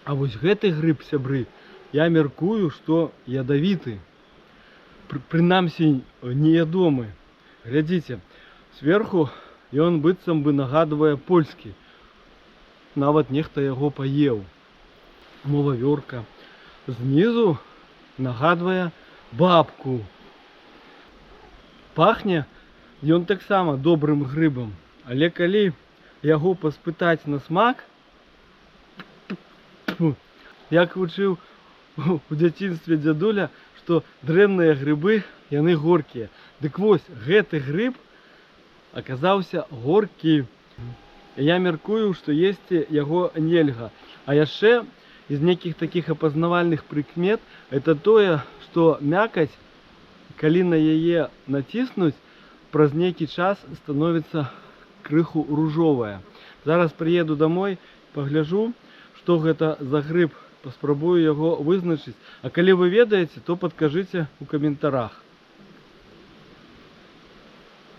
А вось гэты грыб, сябры, я мяркую, што ядавіты. Прынамсі, неядомы. Глядзіце, сверху ён быццам бы нагадвае польскі. Нават нехта яго паеў. Мулавёрка. Знізу нагадвае бабку. Пахне ён таксама добрым грыбам, але калі яго паспытаць на смак, як вучыў у дзяцінстве дзядуля, што дрэнныя грыбы, яны горкія. Дык вось, гэты грыб аказаўся горкі. Я мяркую, што есці яго нельга. А яшчэ з нейкіх такіх апазнавальных прыкмет это тое, што мякаць, калі на яе націснуць, праз нейкі час становіцца крыху ружовая. Зараз прыеду домой, пагляджу, што гэта за грыб, паспрабую яго вызначыць. А калі вы ведаеце, то падкажыце ў каментарах.